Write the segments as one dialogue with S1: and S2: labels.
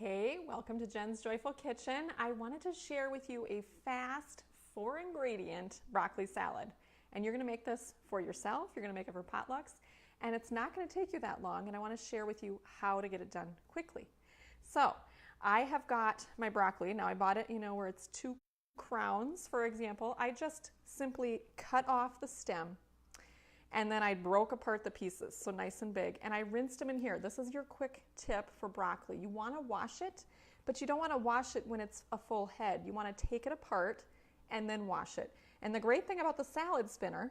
S1: Hey, welcome to Jen's Joyful Kitchen. I wanted to share with you a fast 4-ingredient broccoli salad. And you're going to make this for yourself, you're going to make it for potlucks, and it's not going to take you that long, and I want to share with you how to get it done quickly. So, I have got my broccoli. Now I bought it, where it's 2 crowns, for example. I just simply cut off the stem, and then I broke apart the pieces, so nice and big, and I rinsed them in here. This is your quick tip for broccoli. You want to wash it, but you don't want to wash it when it's a full head. You want to take it apart and then wash it. And the great thing about the salad spinner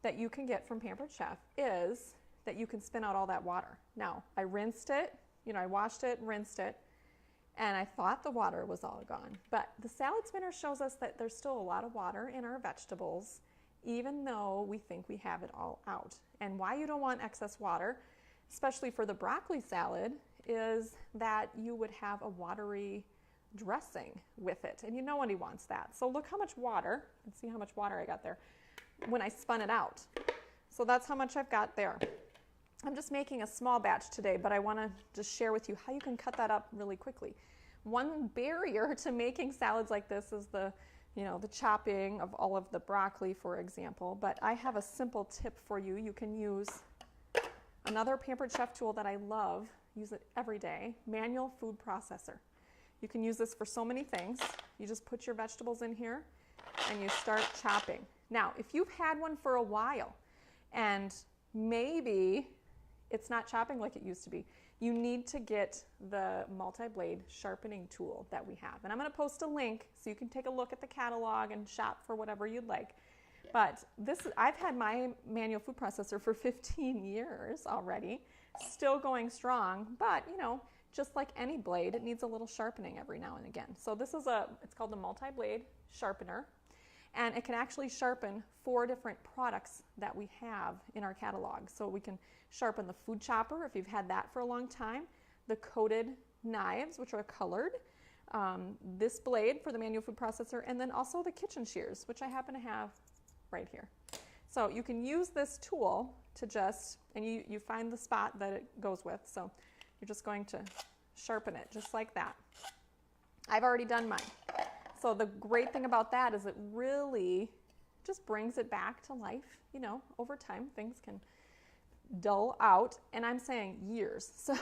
S1: that you can get from Pampered Chef is that you can spin out all that water. Now, I rinsed it, I washed it, rinsed it, and I thought the water was all gone. But the salad spinner shows us that there's still a lot of water in our vegetables, even though we think we have it all out. And why you don't want excess water, especially for the broccoli salad, is that you would have a watery dressing with it, and nobody wants that. So look how much water, let's see how much water I got there when I spun it out. So that's how much I've got there. I'm just making a small batch today, but I want to just share with you how you can cut that up really quickly. One barrier to making salads like this is the chopping of all of the broccoli, for example, but I have a simple tip for you. You can use another Pampered Chef tool that I love, use it every day, manual food processor. You can use this for so many things. You just put your vegetables in here and you start chopping. Now, if you've had one for a while and maybe it's not chopping like it used to be, you need to get the multi-blade sharpening tool that we have. And I'm going to post a link so you can take a look at the catalog and shop for whatever you'd like. But I've had my manual food processor for 15 years already, still going strong, but just like any blade, it needs a little sharpening every now and again. So it's called the multi-blade sharpener, and it can actually sharpen 4 different products that we have in our catalog. So we can sharpen the food chopper if you've had that for a long time, the coated knives, which are colored, this blade for the manual food processor, and then also the kitchen shears, which I happen to have right here. So you can use this tool to and you find the spot that it goes with. So you're just going to sharpen it just like that. I've already done mine. So the great thing about that is it really just brings it back to life. Over time things can dull out, and I'm saying years. So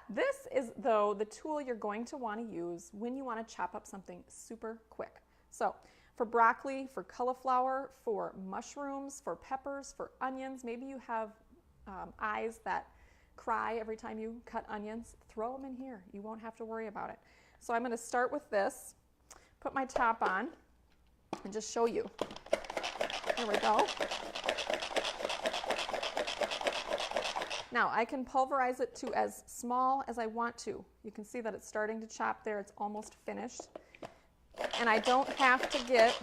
S1: this is, though, the tool you're going to want to use when you want to chop up something super quick. So for broccoli, for cauliflower, for mushrooms, for peppers, for onions, maybe you have eyes that cry every time you cut onions, throw them in here. You won't have to worry about it. So I'm going to start with this, put my top on, and just show you. There we go. Now I can pulverize it to as small as I want to. You can see that it's starting to chop there. It's almost finished. And I don't have to get,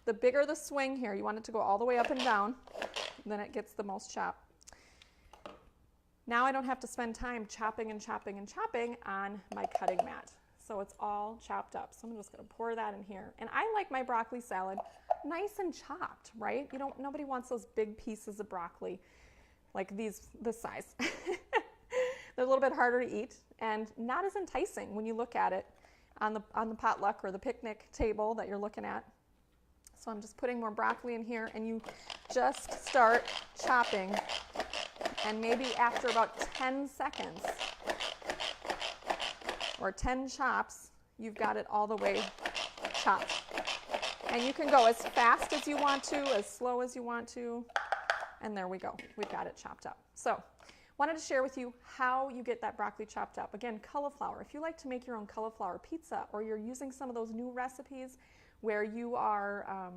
S1: the bigger the swing here, you want it to go all the way up and down, then it gets the most chop. Now I don't have to spend time chopping and chopping and chopping on my cutting mat. So it's all chopped up. So I'm just going to pour that in here. And I like my broccoli salad nice and chopped, right? Nobody wants those big pieces of broccoli like this size. They're a little bit harder to eat and not as enticing when you look at it on the potluck or the picnic table that you're looking at. So I'm just putting more broccoli in here, and you just start chopping, and maybe after about 10 seconds or 10 chops, you've got it all the way chopped. And you can go as fast as you want to, as slow as you want to, and there we go. We've got it chopped up. So wanted to share with you how you get that broccoli chopped up. Again, cauliflower. If you like to make your own cauliflower pizza, or you're using some of those new recipes where you are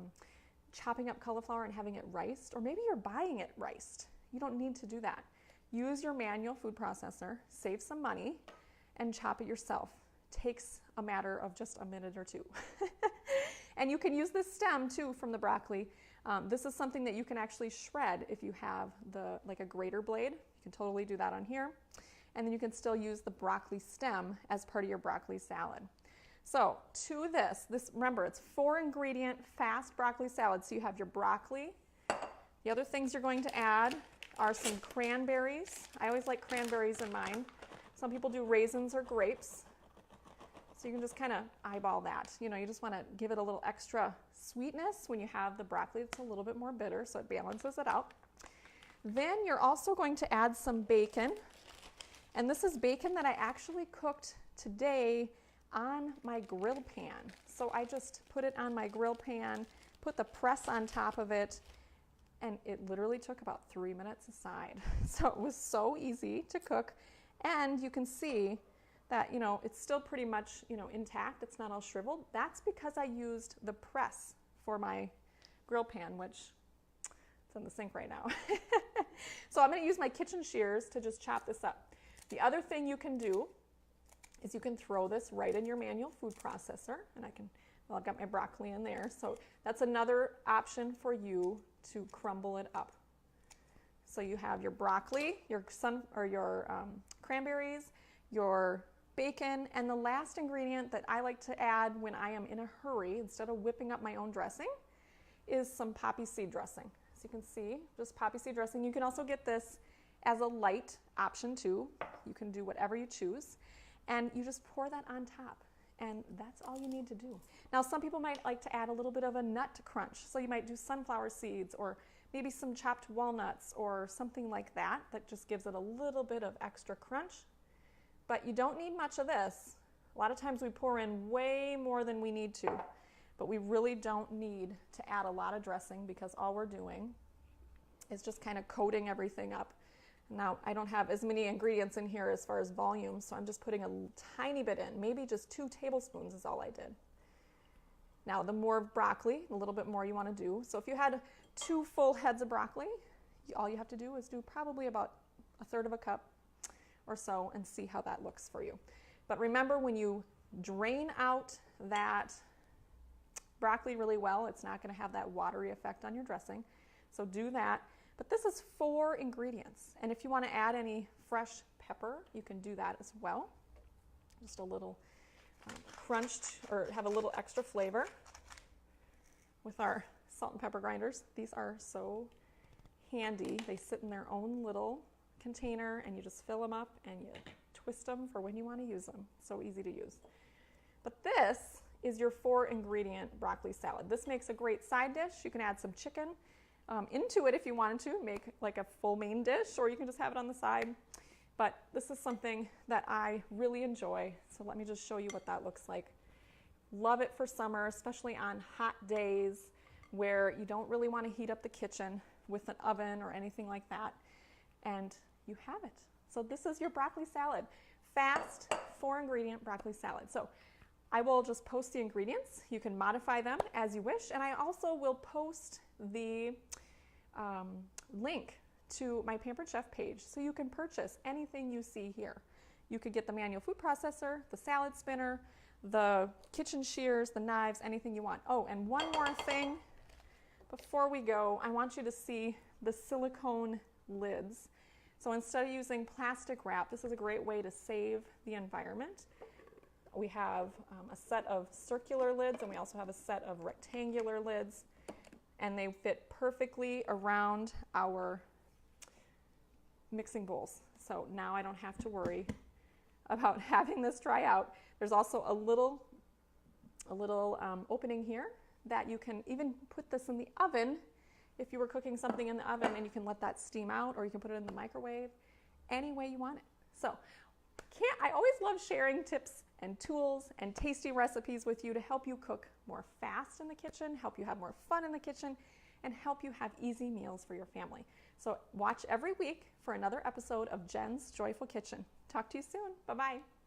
S1: chopping up cauliflower and having it riced, or maybe you're buying it riced, you don't need to do that. Use your manual food processor, save some money, and chop it yourself. Takes a matter of just a minute or 2. And you can use this stem too from the broccoli. This is something that you can actually shred if you have like a grater blade. You can totally do that on here. And then you can still use the broccoli stem as part of your broccoli salad. So to this, remember, it's 4-ingredient fast broccoli salad. So you have your broccoli. The other things you're going to add are some cranberries. I always like cranberries in mine. Some people do raisins or grapes. So you can just kind of eyeball that. You know, you just want to give it a little extra sweetness when you have the broccoli. It's a little bit more bitter, so it balances it out. Then you're also going to add some bacon. And this is bacon that I actually cooked today on my grill pan. So I just put it on my grill pan, put the press on top of it, and it literally took about 3 minutes aside. So it was so easy to cook. And you can see that, you know, it's still pretty much, you know, intact. It's not all shriveled. That's because I used the press for my grill pan, which it's in the sink right now. So I'm going to use my kitchen shears to just chop this up. The other thing you can do is you can throw this right in your manual food processor, and well, I've got my broccoli in there. So that's another option for you to crumble it up. So you have your broccoli, your cranberries, your bacon, and the last ingredient that I like to add when I am in a hurry, instead of whipping up my own dressing, is some poppy seed dressing. So you can see, just poppy seed dressing. You can also get this as a light option too. You can do whatever you choose. And you just pour that on top. And that's all you need to do. Now, some people might like to add a little bit of a nut crunch. So you might do sunflower seeds or maybe some chopped walnuts or something like that. That just gives it a little bit of extra crunch. But you don't need much of this. A lot of times we pour in way more than we need to. But we really don't need to add a lot of dressing because all we're doing is just kind of coating everything up. Now, I don't have as many ingredients in here as far as volume, so I'm just putting a tiny bit in. Maybe just 2 tablespoons is all I did. Now, the more broccoli, a little bit more you want to do. So if you had 2 full heads of broccoli, all you have to do is do probably about 1/3 of a cup or so and see how that looks for you. But remember, when you drain out that broccoli really well, it's not going to have that watery effect on your dressing. So do that. But this is 4 ingredients. And if you want to add any fresh pepper, you can do that as well. Just a little crunched, or have a little extra flavor with our salt and pepper grinders. These are so handy. They sit in their own little container and you just fill them up and you twist them for when you want to use them. So easy to use. But this is your 4 ingredient broccoli salad. This makes a great side dish. You can add some chicken into it if you wanted to, make like a full main dish, or you can just have it on the side. But this is something that I really enjoy. So let me just show you what that looks like. Love it for summer, especially on hot days where you don't really want to heat up the kitchen with an oven or anything like that. And you have it. So this is your broccoli salad. Fast, 4 ingredient broccoli salad. So I will just post the ingredients. You can modify them as you wish. And I also will post the link to my Pampered Chef page so you can purchase anything you see here. You could get the manual food processor, the salad spinner, the kitchen shears, the knives, anything you want. Oh, and one more thing before we go, I want you to see the silicone lids. So instead of using plastic wrap, this is a great way to save the environment. We have a set of circular lids and we also have a set of rectangular lids, and they fit perfectly around our mixing bowls. So now I don't have to worry about having this dry out. There's also a little opening here that you can even put this in the oven if you were cooking something in the oven, and you can let that steam out, or you can put it in the microwave any way you want it. So I always love sharing tips and tools and tasty recipes with you to help you cook more fast in the kitchen, help you have more fun in the kitchen, and help you have easy meals for your family. So watch every week for another episode of Jen's Joyful Kitchen. Talk to you soon. Bye-bye.